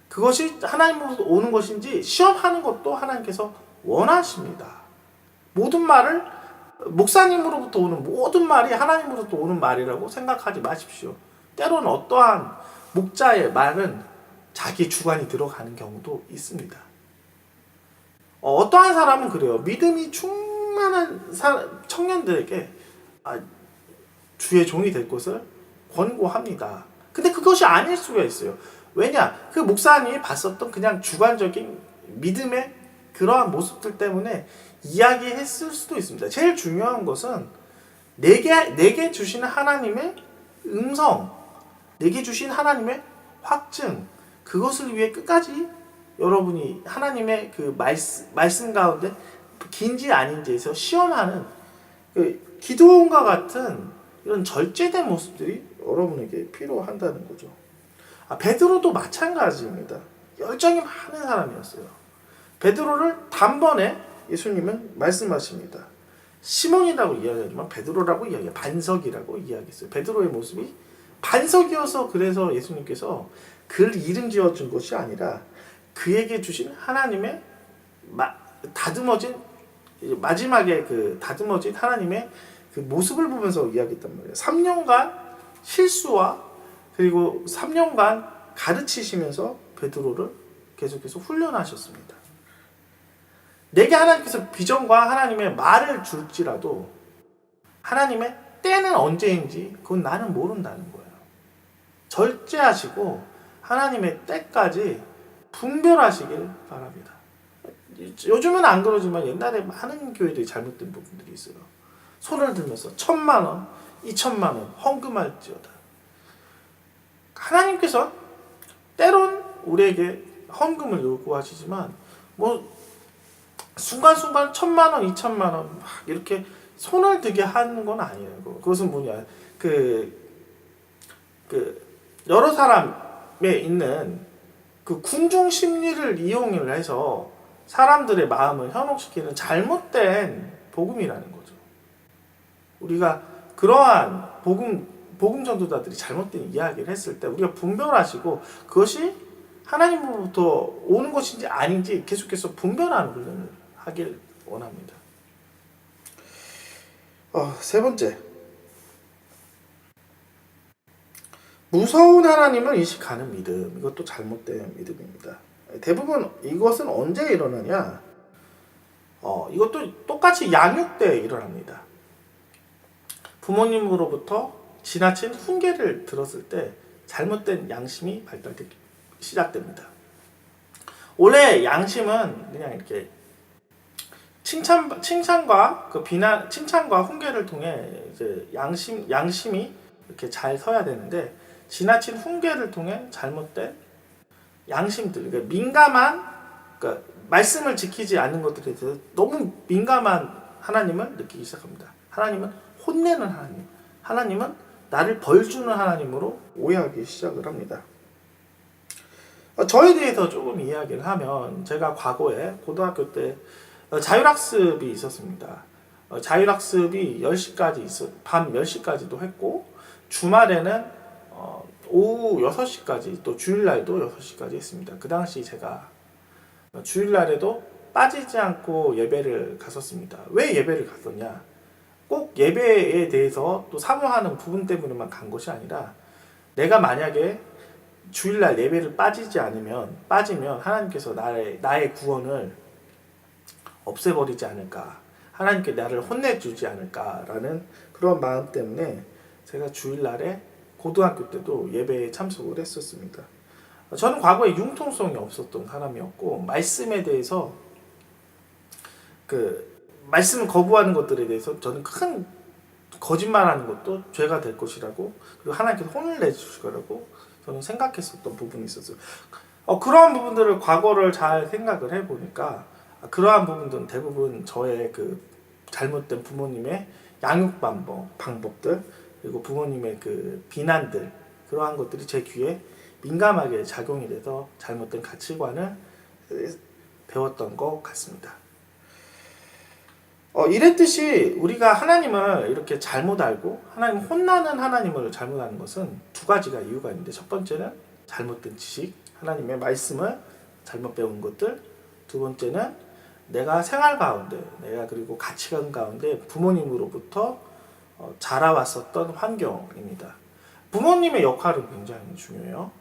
그것이 하나님으로부터 오는 것인지 시험하는 것도 하나님께서 원하십니다. 모든 말을 목사님으로부터 오는 모든 말이 하나님으로부터 오는 말이라고 생각하지 마십시오. 때로는 어떠한 목자의 말은 자기 주관이 들어가는 경우도 있습니다. 어떠한 사람은 그래요. 믿음이 충만한 청년들에게 주의 종이 될 것을 권고합니다. 근데 그것이 아닐 수가 있어요. 왜냐? 그 목사님이 봤었던 그냥 주관적인 믿음의 그러한 모습들 때문에 이야기했을 수도 있습니다. 제일 중요한 것은 내게 주시는 하나님의 음성, 내게 주신 하나님의 확증, 그것을 위해 끝까지 여러분이 하나님의 그 말씀 가운데 긴지 아닌지에서 시험하는 그 기도원과 같은 이런 절제된 모습들이 여러분에게 필요한다는 거죠. 베드로도 마찬가지입니다. 열정이 많은 사람이었어요. 베드로를 단번에 예수님은 말씀하십니다. 시몬이라고 이야기하지만 베드로라고 이야기해요. 반석이라고 이야기했어요. 베드로의 모습이 반석이어서 그래서 예수님께서 그를 이름 지어준 것이 아니라 그에게 주신 하나님의 다듬어진 마지막에 그 다듬어진 하나님의 그 모습을 보면서 이야기했단 말이에요. 3년간 실수와 그리고 3년간 가르치시면서 베드로를 계속해서 훈련하셨습니다. 내게 하나님께서 비전과 하나님의 말을 줄지라도 하나님의 때는 언제인지 그건 나는 모른다는 거예요. 절제하시고 하나님의 때까지 분별하시길 바랍니다. 요즘은 안 그러지만 옛날에 많은 교회들이 잘못된 부분들이 있어요. 손을 들면서 1,000만, 2,000만 헌금할지어다. 하나님께서 때론 우리에게 헌금을 요구하시지만 순간순간 1,000만, 2,000만 막 이렇게 손을 들게 하는 건 아니에요. 그것은 뭐냐? 여러 사람에 있는 그 궁중 심리를 이용을 해서 사람들의 마음을 현혹시키는 잘못된 복음이라는 거죠. 우리가 그러한 복음 전도자들이 잘못된 이야기를 했을 때 우리가 분별하시고 그것이 하나님으로부터 오는 것인지 아닌지 계속해서 분별하는 훈련을 하길 원합니다. 세 번째, 무서운 하나님을 인식하는 믿음. 이것도 잘못된 믿음입니다. 대부분 이것은 언제 일어나냐? 이것도 똑같이 양육 때 일어납니다. 부모님으로부터 지나친 훈계를 들었을 때 잘못된 양심이 발달되기 시작됩니다. 원래 양심은 그냥 이렇게 칭찬과 그 비난, 칭찬과 훈계를 통해 이제 양심이 이렇게 잘 서야 되는데 지나친 훈계를 통해 잘못된 양심들, 그러니까 민감한, 그러니까 말씀을 지키지 않는 것들에 대해서 너무 민감한 하나님을 느끼기 시작합니다. 하나님은 혼내는 하나님, 하나님은 나를 벌주는 하나님으로 오해하기 시작을 합니다. 저에 대해서 조금 이야기를 하면 제가 과거에 고등학교 때 자율학습이 있었습니다. 자율학습이 10시까지 밤 10시까지도 했고 주말에는 오후 6시까지 또 주일날도 6시까지 했습니다. 그 당시 제가 주일날에도 빠지지 않고 예배를 갔었습니다. 왜 예배를 갔었냐? 꼭 예배에 대해서 또 사모하는 부분 때문에만 간 것이 아니라 내가 만약에 주일날 예배를 빠지면 하나님께서 나의 구원을 없애버리지 않을까, 하나님께 나를 혼내주지 않을까라는 그런 마음 때문에 제가 주일날에 고등학교 때도 예배에 참석을 했었습니다. 저는 과거에 융통성이 없었던 사람이었고 말씀에 대해서 말씀을 거부하는 것들에 대해서 저는 큰 거짓말하는 것도 죄가 될 것이라고, 그리고 하나님께서 혼을 내주실 거라고 저는 생각했었던 부분이 있었어요. 그러한 부분들을 과거를 잘 생각을 해보니까 그러한 부분들은 대부분 저의 그 잘못된 부모님의 양육 방법들, 그리고 부모님의 그 비난들, 그러한 것들이 제 귀에 민감하게 작용이 돼서 잘못된 가치관을 배웠던 것 같습니다. 이랬듯이 우리가 하나님을 이렇게 잘못 알고 하나님 혼나는 하나님을 잘못 아는 것은 두 가지가 이유가 있는데, 첫 번째는 잘못된 지식, 하나님의 말씀을 잘못 배운 것들, 두 번째는 내가 생활 가운데, 내가 그리고 가치관 가운데 부모님으로부터 자라왔었던 환경입니다. 부모님의 역할은 굉장히 중요해요.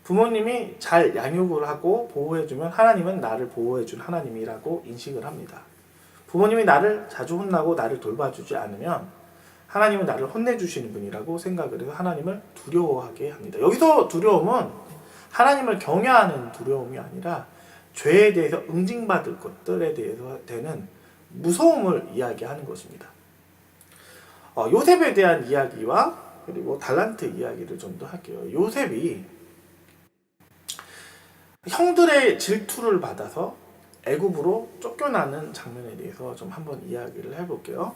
부모님이 잘 양육을 하고 보호해주면 하나님은 나를 보호해준 하나님이라고 인식을 합니다. 부모님이 나를 자주 혼나고 나를 돌봐주지 않으면 하나님은 나를 혼내주시는 분이라고 생각을 해서 하나님을 두려워하게 합니다. 여기서 두려움은 하나님을 경외하는 두려움이 아니라 죄에 대해서 응징받을 것들에 대해서 되는 무서움을 이야기하는 것입니다. 요셉에 대한 이야기와 그리고 달란트 이야기를 좀 더 할게요. 요셉이 형들의 질투를 받아서 애굽으로 쫓겨나는 장면에 대해서 좀 한번 이야기를 해볼게요.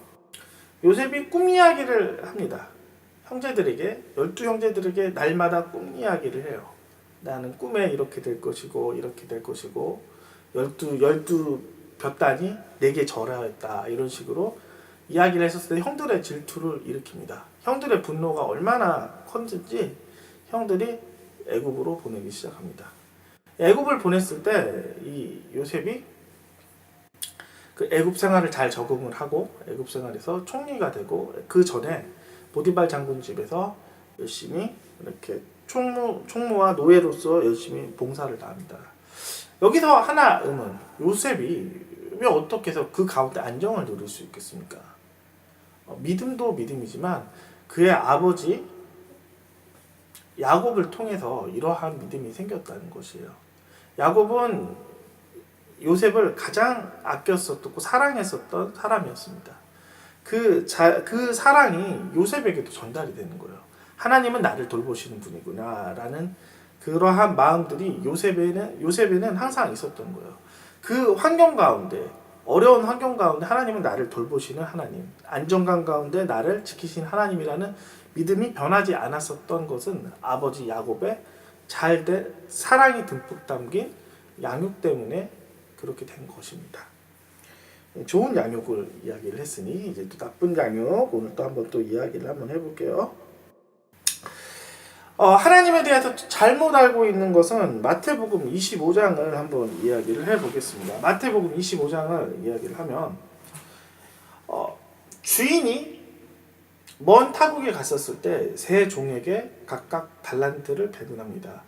요셉이 꿈 이야기를 합니다. 형제들에게, 12형제들에게 날마다 꿈 이야기를 해요. 나는 꿈에 이렇게 될 것이고 이렇게 될 것이고 12 볕단이 내게 절하였다, 이런 식으로 이야기를 했었을 때 형들의 질투를 일으킵니다. 형들의 분노가 얼마나 컸는지 형들이 애굽으로 보내기 시작합니다. 애굽을 보냈을 때 이 요셉이 그 애굽 생활을 잘 적응을 하고 애굽 생활에서 총리가 되고, 그 전에 보디발 장군 집에서 열심히 이렇게 총무와 노예로서 열심히 봉사를 다합니다. 여기서 하나 의문, 요셉이 왜 어떻게 해서 그 가운데 안정을 누릴 수 있겠습니까? 믿음도 믿음이지만 그의 아버지 야곱을 통해서 이러한 믿음이 생겼다는 것이에요. 야곱은 요셉을 가장 아꼈었고 사랑했었던 사람이었습니다. 그 사랑이 요셉에게도 전달이 되는 거예요. 하나님은 나를 돌보시는 분이구나 라는 그러한 마음들이 요셉에는 항상 있었던 거예요. 그 환경 가운데, 어려운 환경 가운데 하나님은 나를 돌보시는 하나님, 안정감 가운데 나를 지키시는 하나님이라는 믿음이 변하지 않았었던 것은 아버지 야곱의 잘된 사랑이 듬뿍 담긴 양육 때문에 그렇게 된 것입니다. 좋은 양육을 이야기를 했으니 이제 또 나쁜 양육, 오늘 또 한번 또 이야기를 한번 해볼게요. 하나님에 대해서 잘못 알고 있는 것은 마태복음 25장을 한번 이야기를 해보겠습니다. 마태복음 25장을 이야기를 하면 주인이 먼 타국에 갔었을 때 세 종에게 각각 달란트를 배분합니다.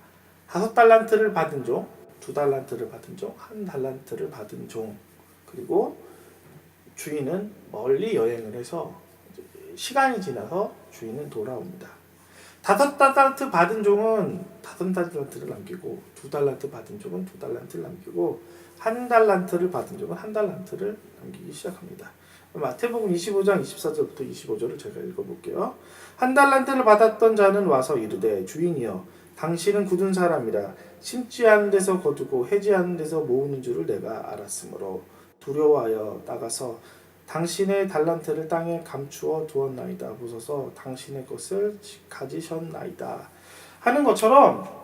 5달란트를 받은 종, 2달란트를 받은 종, 1달란트를 받은 종, 그리고 주인은 멀리 여행을 해서 시간이 지나서 주인은 돌아옵니다. 5달란트 받은 종은 5달란트를 남기고, 2달란트 받은 종은 2달란트를 남기고, 1달란트를 받은 종은 1달란트를 남기기 시작합니다. 마태복음 25장 24절부터 25절을 제가 읽어볼게요. 1달란트를 받았던 자는 와서 이르되 주인이여 당신은 굳은 사람이라 심지 않은 데서 거두고 해지 않은 데서 모으는 줄을 내가 알았으므로 두려워하여 나가서 당신의 달란트를 땅에 감추어 두었나이다. 보소서 당신의 것을 가지셨나이다 하는 것처럼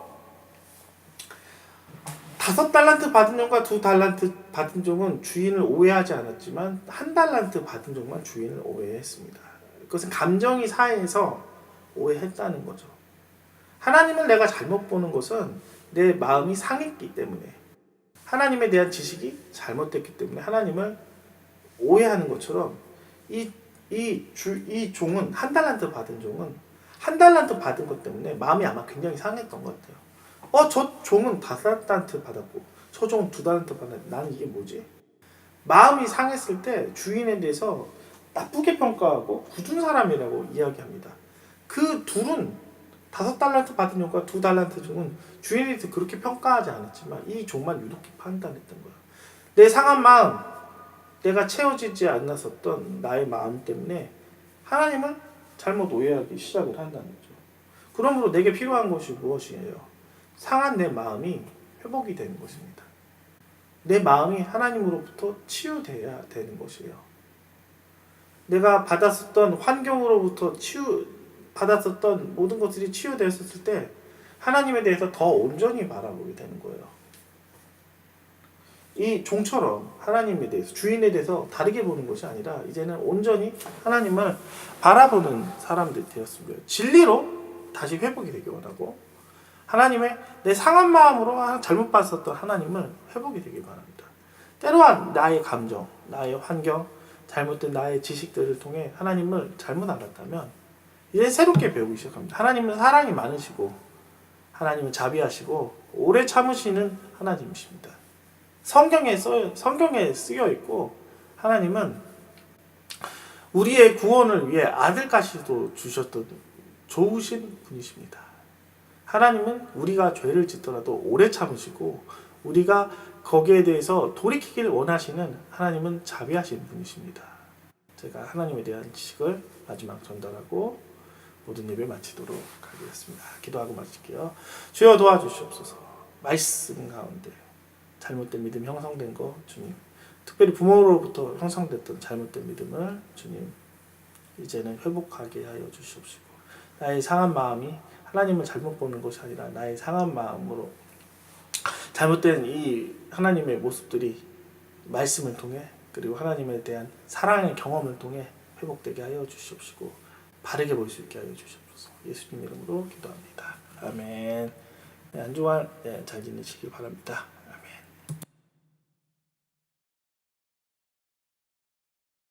5달란트 받은 종과 2달란트 받은 종은 주인을 오해하지 않았지만 1달란트 받은 종만 주인을 오해했습니다. 그것은 감정이 사해서 오해했다는 거죠. 하나님을 내가 잘못 보는 것은 내 마음이 상했기 때문에, 하나님에 대한 지식이 잘못됐기 때문에 하나님을 오해하는 것처럼 이 종은 1달란트 받은 종은 1달란트 받은 것 때문에 마음이 아마 굉장히 상했던 것 같아요. 저 종은 5달란트 받았고 저 종은 2달란트 받았는데 나는 이게 뭐지? 마음이 상했을 때 주인에 대해서 나쁘게 평가하고 굳은 사람이라고 이야기합니다. 그 둘은 5달란트 받은 종과 2달란트 종은 주인에 대해서 그렇게 평가하지 않았지만 이 종만 유독히 판단했던 거예요. 내 상한 마음, 내가 채워지지 않았었던 나의 마음 때문에 하나님을 잘못 오해하기 시작을 한다는 거죠. 그러므로 내게 필요한 것이 무엇이에요? 상한 내 마음이 회복이 되는 것입니다. 내 마음이 하나님으로부터 치유돼야 되는 것이에요. 내가 받았었던 환경으로부터 받았었던 모든 것들이 치유되었을 때 하나님에 대해서 더 온전히 바라보게 되는 거예요. 이 종처럼 하나님에 대해서, 주인에 대해서 다르게 보는 것이 아니라 이제는 온전히 하나님을 바라보는 사람들이 되었습니다. 진리로 다시 회복이 되기 원하고 하나님의 내 상한 마음으로 잘못 봤었던 하나님을 회복이 되기 바랍니다. 때로한 나의 감정, 나의 환경, 잘못된 나의 지식들을 통해 하나님을 잘못 알았다면 이제 새롭게 배우기 시작합니다. 하나님은 사랑이 많으시고 하나님은 자비하시고 오래 참으시는 하나님이십니다. 성경에 쓰여 있고 하나님은 우리의 구원을 위해 아들까지도 주셨던 좋으신 분이십니다. 하나님은 우리가 죄를 짓더라도 오래 참으시고 우리가 거기에 대해서 돌이키기를 원하시는 하나님은 자비하신 분이십니다. 제가 하나님에 대한 지식을 마지막 전달하고 모든 예배 마치도록 하겠습니다. 기도하고 마칠게요. 주여 도와주시옵소서. 말씀 가운데 잘못된 믿음 형성된 거 주님, 특별히 부모로부터 형성됐던 잘못된 믿음을 주님 이제는 회복하게 하여 주시옵시고, 나의 상한 마음이 하나님을 잘못 보는 것이 아니라 나의 상한 마음으로 잘못된 이 하나님의 모습들이 말씀을 통해 그리고 하나님에 대한 사랑의 경험을 통해 회복되게 하여 주시옵시고 바르게 볼 수 있게 하여 주시옵소서. 예수님 이름으로 기도합니다. 아멘. 한 주간 잘 지내시기 바랍니다.